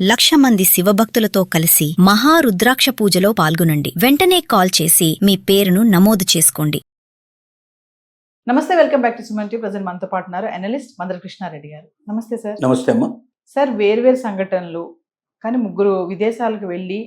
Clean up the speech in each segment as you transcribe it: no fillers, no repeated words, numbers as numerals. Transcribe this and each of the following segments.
1,00,000 మంది శివభక్తులతో కలిసి మహారుద్రాక్ష పూజలో పాల్గొనండి. వెంటనే కాల్ చేసి మీ పేరును నమోదు చేసుకోండి. నమస్తే, welcome back to Suman TV. Present మనతో పాటు ఉన్నారు అనలిస్ట్ మందర కృష్ణారెడ్డి గారు. నమస్తే సార్. నమస్తే అమ్మా. సార్, వేర్వేరు సంఘటనలు, కానీ ముగ్గురు విదేశాలకు వెళ్ళి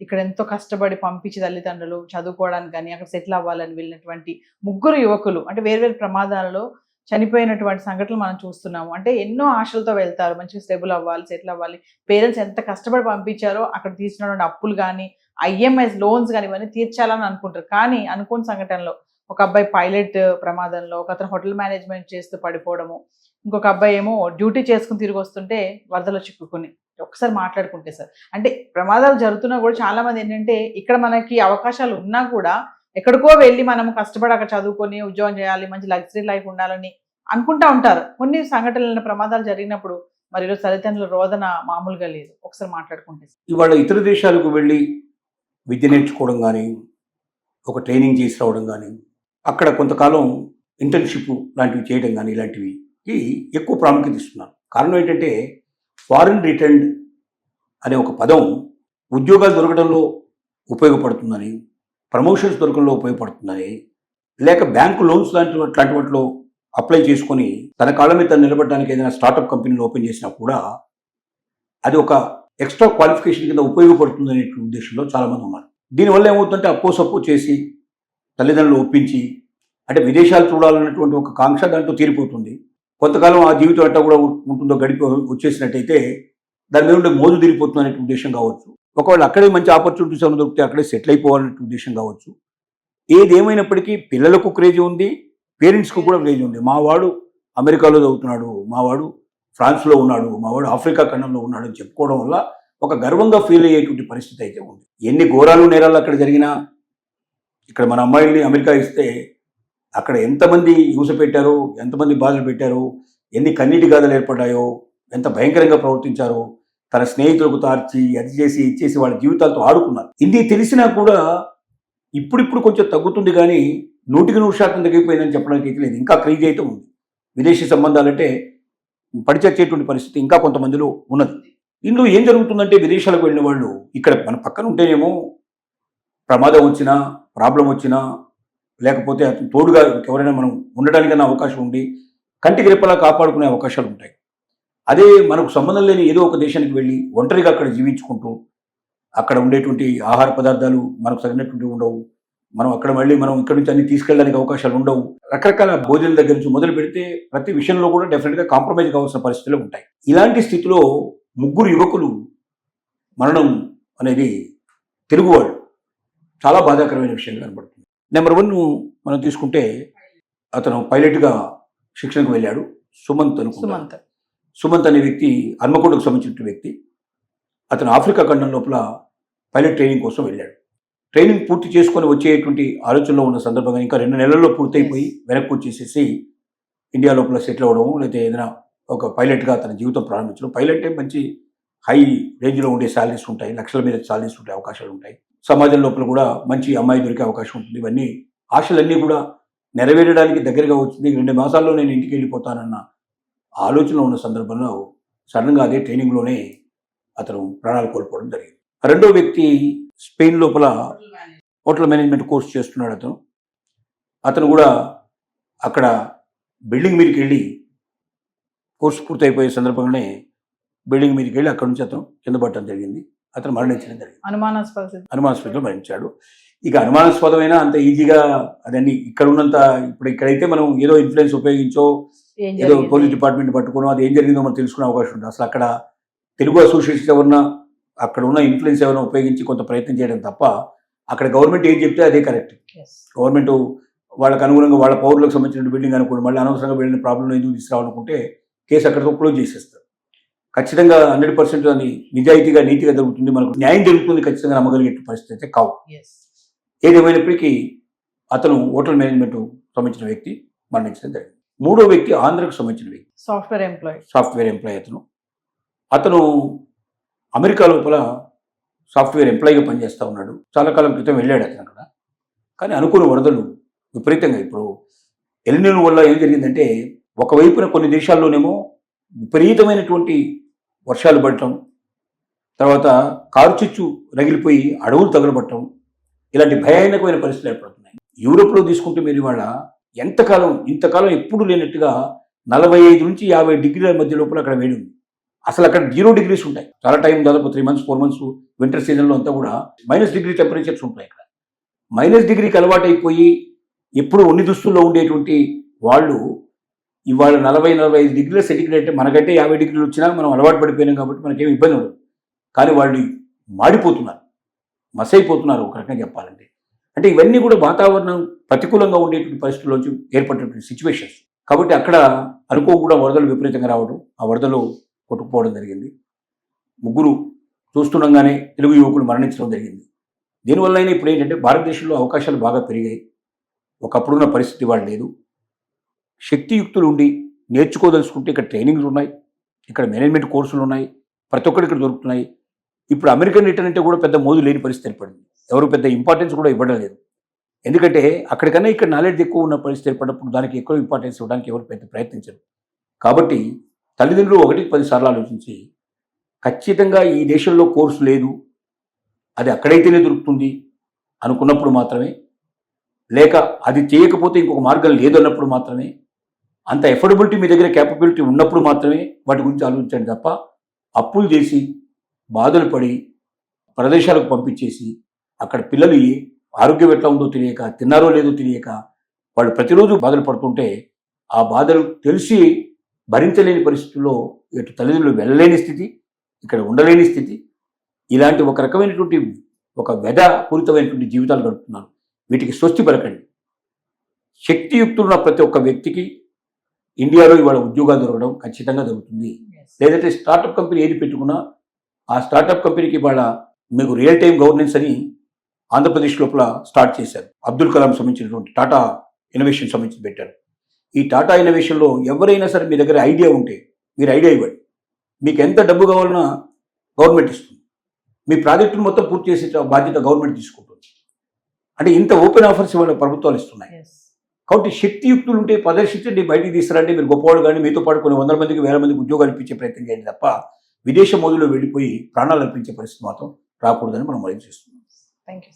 ఇక్కడ ఎంతో కష్టపడి పంపించి తల్లిదండ్రులు చదువుకోవడానికి కానీ అక్కడ సెటిల్ అవ్వాలని వెళ్ళినటువంటి ముగ్గురు యువకులు అంటే వేర్వేరు ప్రమాదాలలో చనిపోయినటువంటి సంఘటనలు మనం చూస్తున్నాము. అంటే ఎన్నో ఆశలతో వెళ్తారు, మంచిగా స్టేబుల్ అవ్వాలి, సెటిల్ అవ్వాలి. పేరెంట్స్ ఎంత కష్టపడి పంపించారో అక్కడ తీసుకున్నటువంటి అప్పులు కానీ ఐఎంఐస్ లోన్స్ కానీ ఇవన్నీ తీర్చాలని అనుకుంటారు. కానీ అనుకోని సంఘటనలో ఒక అబ్బాయి పైలట్ ప్రమాదంలో, ఒక అతను హోటల్ మేనేజ్మెంట్ చేస్తూ పడిపోవడము, ఇంకొక అబ్బాయి ఏమో డ్యూటీ చేసుకుని తిరిగి వస్తుంటే వరదలో చిక్కుకుని. ఒకసారి మాట్లాడుకుంటే సార్, అంటే ప్రమాదాలు జరుగుతున్నా కూడా చాలా మంది ఏంటంటే ఇక్కడ మనకి అవకాశాలు ఉన్నా కూడా ఎక్కడికో వెళ్ళి మనం కష్టపడి అక్కడ చదువుకొని ఉద్యోగం చేయాలి, మంచి లగ్జరీ లైఫ్ ఉండాలని అనుకుంటా ఉంటారు. కొన్ని సంఘటనల ప్రమాదాలు జరిగినప్పుడు మరి ఈరోజు తల్లిదండ్రుల రోదన మామూలుగా లేదు. ఒకసారి మాట్లాడుకుంటే ఇవాళ ఇతర దేశాలకు వెళ్ళి విద్య నేర్చుకోవడం కానీ, ఒక ట్రైనింగ్ చేసి రావడం కానీ, అక్కడ కొంతకాలం ఇంటర్న్షిప్ లాంటివి చేయడం కానీ, ఇలాంటివి ఎక్కువ ప్రాముఖ్యత ఇస్తున్నారు. కారణం ఏంటంటే ఫారిన్ రిటర్న్ అనే ఒక పదం ఉద్యోగాలు దొరకడంలో ఉపయోగపడుతుందని, ప్రమోషన్స్ దొరకడంలో ఉపయోగపడుతుందని, లేక బ్యాంకు లోన్స్ లాంటి వాటిలో అప్లై చేసుకొని తన కాళ్ళ మీద తను నిలబడడానికి ఏదైనా స్టార్టప్ కంపెనీలు ఓపెన్ చేసినా కూడా అది ఒక ఎక్స్ట్రా క్వాలిఫికేషన్ కింద ఉపయోగపడుతుంది అనే ఉద్దేశంలో చాలామంది ఉన్నారు. దీనివల్ల ఏమవుతుందంటే అప్పో చేసి తల్లిదండ్రులు ఒప్పించి, అంటే విదేశాలు చూడాలన్నటువంటి ఒక కాంక్ష దాంట్లో తీరిపోతుంది. కొంతకాలం ఆ జీవితం ఎట్లా కూడా ఉంటుందో గడిపి వచ్చేసినట్టయితే దాని మీద ఉండే మోజు తీరిపోతుంది అనే ఉద్దేశం కావచ్చు. ఒకవేళ అక్కడే మంచి ఆపర్చునిటీస్ ఏమైనా దొరికితే అక్కడే సెటిల్ అయిపోవాలనే ఉద్దేశం కావచ్చు. ఏదేమైనప్పటికీ పిల్లలకు క్రేజ్ ఉంది, పేరెంట్స్కు కూడా క్రేజ్ ఉంది. మావాడు అమెరికాలో చదువుతున్నాడు, మావాడు ఫ్రాన్స్లో ఉన్నాడు, మావాడు ఆఫ్రికా ఖండంలో ఉన్నాడు అని చెప్పుకోవడం వల్ల ఒక గర్వంగా ఫీల్ అయ్యేటువంటి పరిస్థితి అయితే ఉంది. ఎన్ని ఘోరాలు నేరాలు అక్కడ జరిగినా, ఇక్కడ మన అమ్మాయిల్ని అమెరికా ఇస్తే అక్కడ ఎంతమంది హింస పెట్టారో, ఎంతమంది బాధలు పెట్టారో, ఎన్ని కన్నీటి గాథలు ఏర్పడ్డాయో, ఎంత భయంకరంగా ప్రవర్తించారో, తన స్నేహితులకు తార్చి అది చేసి ఇచ్చేసి వాళ్ళ జీవితాలతో ఆడుకున్నారు. ఇది తెలిసినా కూడా ఇప్పుడిప్పుడు కొంచెం తగ్గుతుంది, కానీ 100% తగ్గిపోయిందని చెప్పడానికి అయితే లేదు. ఇంకా క్రేజ్ అయితే ఉంది. విదేశీ సంబంధాలంటే పడిచచ్చేటువంటి పరిస్థితి ఇంకా కొంతమందిలో ఉన్నది. ఇందులో ఏం జరుగుతుందంటే విదేశాలకు వెళ్ళిన వాళ్ళు ఇక్కడ మన పక్కన ఉంటేనేమో ప్రమాదం వచ్చినా, ప్రాబ్లం వచ్చినా, లేకపోతే అతను తోడుగా ఎవరైనా మనం ఉండడానికైనా అవకాశం ఉండి కంటికి రెప్పలా కాపాడుకునే అవకాశాలు ఉంటాయి. అదే మనకు సంబంధం లేని ఏదో ఒక దేశానికి వెళ్ళి ఒంటరిగా అక్కడ జీవించుకుంటూ అక్కడ ఉండేటువంటి ఆహార పదార్థాలు మనకు తగినటువంటి ఉండవు, మనం అక్కడ మళ్ళీ మనం ఇక్కడి నుంచి అన్ని తీసుకెళ్ళడానికి అవకాశాలు ఉండవు. రకరకాల భోజనం దగ్గర నుంచి మొదలు పెడితే ప్రతి విషయంలో కూడా డెఫినెట్గా కాంప్రమైజ్ కావాల్సిన పరిస్థితులు ఉంటాయి. ఇలాంటి స్థితిలో ముగ్గురు యువకులు మరణం అనేది తెలుగువాళ్ళు చాలా బాధాకరమైన విషయంగా కనబడుతుంది. నెంబర్ 1 మనం తీసుకుంటే అతను పైలట్గా శిక్షణకు వెళ్ళాడు. సుమంత్ అనే వ్యక్తి హన్మకొండకు సంబంధించిన వ్యక్తి. అతను ఆఫ్రికా ఖండం లోపల పైలట్ ట్రైనింగ్ కోసం వెళ్ళాడు. ట్రైనింగ్ పూర్తి చేసుకొని వచ్చేటువంటి ఆలోచనలో ఉన్న సందర్భంగా ఇంకా 2 నెలల్లో పూర్తయిపోయి వెనక్కి వచ్చేసేసి ఇండియా లోపల సెటిల్ అవ్వడం, లేకపోతే ఏదైనా ఒక పైలట్గా తన జీవితం ప్రారంభించడం. పైలట్ మంచి హై రేంజ్లో ఉండే శాలరీస్ ఉంటాయి, లక్షల మీద శాలరీస్ ఉండే అవకాశాలు ఉంటాయి. సమాజం లోపల కూడా మంచి అమ్మాయి దొరికే అవకాశం ఉంటుంది. ఇవన్నీ ఆశలన్నీ కూడా నెరవేరడానికి దగ్గరగా వచ్చింది. 2 మాసాల్లో నేను ఇంటికి వెళ్ళిపోతానన్న ఆలోచనలో ఉన్న సందర్భంలో సడన్గా అదే ట్రైనింగ్లోనే అతను ప్రాణాలు కోల్పోవడం జరిగింది. రెండో వ్యక్తి స్పెయిన్ లోపల హోటల్ మేనేజ్మెంట్ కోర్స్ చేస్తున్నాడు. అతను కూడా అక్కడ బిల్డింగ్ మీదకి వెళ్ళి కోర్సు పూర్తయిపోయే సందర్భంలోనే బిల్డింగ్ మీదకి వెళ్ళి అక్కడ నుంచి అతను కింద పడటం జరిగింది. అతను మరణించడం జరిగింది. అనుమానాస్పదంలో మరణించాడు. ఇక అనుమానాస్పదమైన అంత ఈజీగా అదన్నీ ఇక్కడ ఉన్నంత ఇక్కడైతే మనం ఏదో ఇన్ఫ్లుయెన్స్ ఉపయోగించో ఏదో పోలీస్ డిపార్ట్మెంట్ పట్టుకునో అది ఏం జరిగిందో మనం తెలుసుకునే అవకాశం ఉంటుంది. అసలు అక్కడ తెలుగు అసోసియేషన్ ఎవరన్నా అక్కడ ఉన్న ఇన్ఫ్లుయెన్స్ ఎవరైనా ఉపయోగించి కొంత ప్రయత్నం చేయడం తప్ప అక్కడ గవర్నమెంట్ ఏం చెప్తే అదే కరెక్ట్. గవర్నమెంట్ వాళ్ళకి అనుగుణంగా వాళ్ళ పౌరులకు సంబంధించిన బిల్డింగ్ అనుకోండి, మళ్ళీ అనవసరంగా వెళ్ళిన ప్రాబ్లం ఎందుకు తీసుకురావాలనుకుంటే కేసు అక్కడితో క్లోజ్ చేసేస్తారు. ఖచ్చితంగా 100% అది నిజాయితీగా నీతిగా జరుగుతుంది, మనకు న్యాయం జరుగుతుంది ఖచ్చితంగా నమ్మగలిగే పరిస్థితి అయితే కావు. ఏదేమైనప్పటికీ అతను హోటల్ మేనేజ్మెంట్ సంబంధించిన వ్యక్తి మరణించడం జరిగింది. మూడో వ్యక్తి ఆంధ్రకు సంబంధించిన వ్యక్తి, సాఫ్ట్వేర్ ఎంప్లాయ్. అతను అమెరికా లోపల సాఫ్ట్వేర్ ఎంప్లాయీగా పనిచేస్తూ ఉన్నాడు. చాలా కాలం క్రితం వెళ్ళాడు అతను అక్కడ. కానీ అనుకున్న వరదలు విపరీతంగా ఇప్పుడు ఎల్నినో వల్ల ఏం జరిగిందంటే ఒకవైపున కొన్ని దేశాల్లోనేమో విపరీతమైనటువంటి వర్షాలు పడటం, తర్వాత కారు చిచ్చు రగిలిపోయి అడవులు తగలబట్టడం, ఇలాంటి భయానకమైన పరిస్థితులు ఏర్పడుతున్నాయి. యూరోప్లో తీసుకుంటే మీరు ఇవాళ ఇంతకాలం ఎప్పుడు లేనట్టుగా 45 నుంచి 50 డిగ్రీల మధ్య లోపల అక్కడ వేడి ఉంది. అసలు అక్కడ 0 degrees ఉంటాయి. చాలా టైం దాదాపు 3 months 4 months వింటర్ సీజన్లో అంతా కూడా -degree టెంపరేచర్స్ ఉంటాయి. ఇక్కడ -degree అలవాటైపోయి ఎప్పుడు ఉన్ని దుస్తుల్లో ఉండేటువంటి వాళ్ళు ఇవాళ 40-45 డిగ్రీల సెంటిగ్రేడ్ అంటే మనకంటే 50 degrees వచ్చినా మనం అలవాటు పడిపోయినాం కాబట్టి మనకేం ఇబ్బంది ఉండదు. కానీ వాళ్ళు మాడిపోతున్నారు, మసైపోతున్నారు ఒక రకంగా చెప్పాలంటే. అంటే ఇవన్నీ కూడా వాతావరణం ప్రతికూలంగా ఉండేటువంటి పరిస్థితుల్లోంచి ఏర్పడినటువంటి సిచ్యువేషన్స్. కాబట్టి అక్కడ అనుకోకుండా వరదలు విపరీతంగా రావడం, ఆ వరదలు కొట్టుకుపోవడం జరిగింది. 3 చూస్తుండగానే తెలుగు యువకులు మరణించడం జరిగింది. దీనివల్ల అయినా ఇప్పుడు ఏంటంటే భారతదేశంలో అవకాశాలు బాగా పెరిగాయి. ఒకప్పుడున్న పరిస్థితి వాళ్ళు లేదు. శక్తియుక్తులు ఉండి నేర్చుకోదలుచుకుంటే ఇక్కడ ట్రైనింగ్స్ ఉన్నాయి, ఇక్కడ మేనేజ్మెంట్ కోర్సులు ఉన్నాయి, ప్రతి ఒక్కటి ఇక్కడ దొరుకుతున్నాయి. ఇప్పుడు అమెరికన్ రిటర్న్ అంటే కూడా పెద్ద మోజు లేని పరిస్థితి ఏర్పడింది. ఎవరు పెద్ద ఇంపార్టెన్స్ కూడా ఇవ్వడం లేదు. ఎందుకంటే అక్కడికన్నా ఇక్కడ నాలెడ్జ్ ఎక్కువ ఉన్న పరిస్థితి ఏర్పడినప్పుడు దానికి ఎక్కువ ఇంపార్టెన్స్ ఇవ్వడానికి ఎవరు పెద్ద ప్రయత్నించరు. కాబట్టి తల్లిదండ్రులు 1-10 సార్లు ఆలోచించి ఖచ్చితంగా ఈ దేశంలో కోర్సు లేదు, అది అక్కడైతేనే దొరుకుతుంది అనుకున్నప్పుడు మాత్రమే, లేక అది చేయకపోతే ఇంకొక మార్గం లేదు అన్నప్పుడు మాత్రమే, అంత ఎఫోర్డబిలిటీ మీ దగ్గర క్యాపబిలిటీ ఉన్నప్పుడు మాత్రమే వాటి గురించి ఆలోచించండి తప్ప అప్పులు చేసి బాధలు పడి ప్రదేశాలకు పంపించేసి అక్కడ పిల్లలు ఆరోగ్యం ఎట్లా ఉందో తెలియక, తిన్నారో లేదో తెలియక వాళ్ళు ప్రతిరోజు బాధలు పడుతుంటే ఆ బాధలు తెలిసి భరించలేని పరిస్థితుల్లో ఇటు తల్లిదండ్రులు వెళ్ళలేని స్థితి, ఇక్కడ ఉండలేని స్థితి, ఇలాంటి ఒక రకమైనటువంటి ఒక వ్యధపూరితమైనటువంటి జీవితాలు గడుపుతున్నారు. వీటికి స్వస్తి పలకండి. శక్తియుక్తులున్న ప్రతి ఒక్క వ్యక్తికి ఇండియాలో ఇవాళ ఉద్యోగాలు దొరకడం ఖచ్చితంగా జరుగుతుంది. లేదంటే స్టార్టప్ కంపెనీ ఏది పెట్టుకున్నా ఆ స్టార్టప్ కంపెనీకి ఇవాళ మీకు రియల్ టైం గవర్నెన్స్ అని ఆంధ్రప్రదేశ్ లోపల స్టార్ట్ చేశారు. అబ్దుల్ కలాం సంబంధించినటువంటి టాటా ఇన్నోవేషన్ సంబంధించి పెట్టారు. ఈ టాటా ఇన్నోవేషన్లో ఎవరైనా సరే మీ దగ్గర ఐడియా ఉంటే మీరు ఐడియా ఇవ్వండి, మీకు ఎంత డబ్బు కావాలన్నా గవర్నమెంట్ ఇస్తుంది. మీ ప్రాజెక్టును మొత్తం పూర్తి చేసే బాధ్యత గవర్నమెంట్ తీసుకుంటుంది. అంటే ఇంత ఓపెన్ ఆఫర్స్ ఇవాళ ప్రభుత్వాలు ఇస్తున్నాయి. కాబట్టి శక్తియుక్తులు ఉంటే ప్రదర్శించండి, బయటికి తీసుకురండి. మీరు గొప్పవాళ్ళు కానీ మీతో పాటు కొన్ని 100 మందికి 1000 మందికి ఉద్యోగాలు ఇప్పించే ప్రయత్నం చేయండి తప్ప విదేశ మోదులో వెళ్ళిపోయి ప్రాణాలు అర్పించే పరిస్థితి మాత్రం రాకూడదని మనం ఆలోచిస్తున్నాం. Thank you.